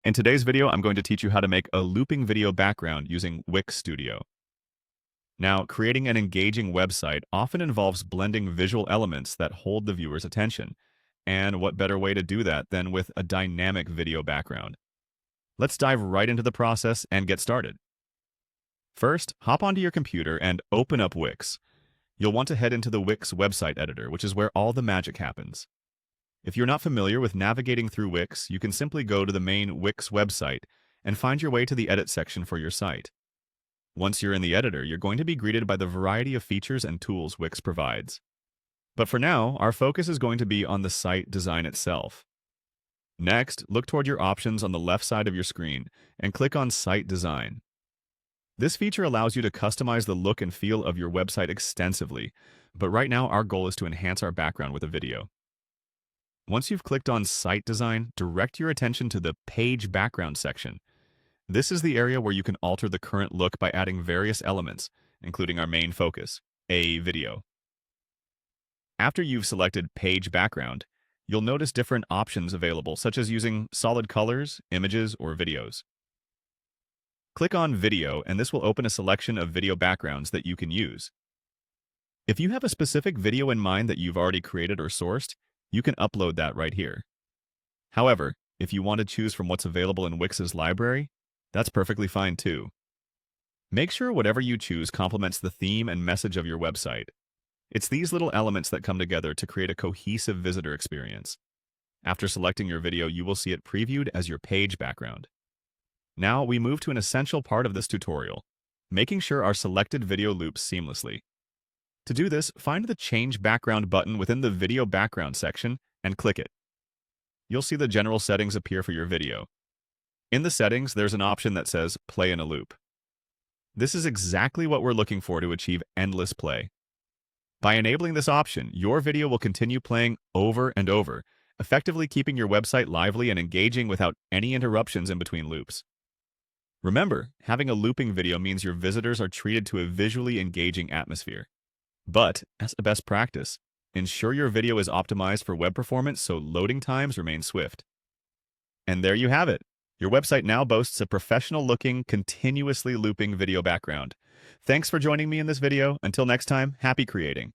In today's video, I'm going to teach you how to make a looping video background using Wix Studio. Now, creating an engaging website often involves blending visual elements that hold the viewer's attention. And what better way to do that than with a dynamic video background? Let's dive right into the process and get started. First, hop onto your computer and open up Wix. You'll want to head into the Wix website editor, which is where all the magic happens. If you're not familiar with navigating through Wix, you can simply go to the main Wix website and find your way to the edit section for your site. Once you're in the editor, you're going to be greeted by the variety of features and tools Wix provides. But for now, our focus is going to be on the site design itself. Next, look toward your options on the left side of your screen and click on Site Design. This feature allows you to customize the look and feel of your website extensively, but right now our goal is to enhance our background with a video. Once you've clicked on Site Design, direct your attention to the Page Background section. This is the area where you can alter the current look by adding various elements, including our main focus, a video. After you've selected Page Background, you'll notice different options available, such as using solid colors, images, or videos. Click on Video, and this will open a selection of video backgrounds that you can use. If you have a specific video in mind that you've already created or sourced, you can upload that right here. However, if you want to choose from what's available in Wix's library, that's perfectly fine too. Make sure whatever you choose complements the theme and message of your website. It's these little elements that come together to create a cohesive visitor experience. After selecting your video, you will see it previewed as your page background. Now we move to an essential part of this tutorial, making sure our selected video loops seamlessly. To do this, find the Change Background button within the Video Background section and click it. You'll see the general settings appear for your video. In the settings, there's an option that says Play in a Loop. This is exactly what we're looking for to achieve endless play. By enabling this option, your video will continue playing over and over, effectively keeping your website lively and engaging without any interruptions in between loops. Remember, having a looping video means your visitors are treated to a visually engaging atmosphere. But, as a best practice, ensure your video is optimized for web performance so loading times remain swift. And there you have it. Your website now boasts a professional-looking, continuously looping video background. Thanks for joining me in this video. Until next time, happy creating.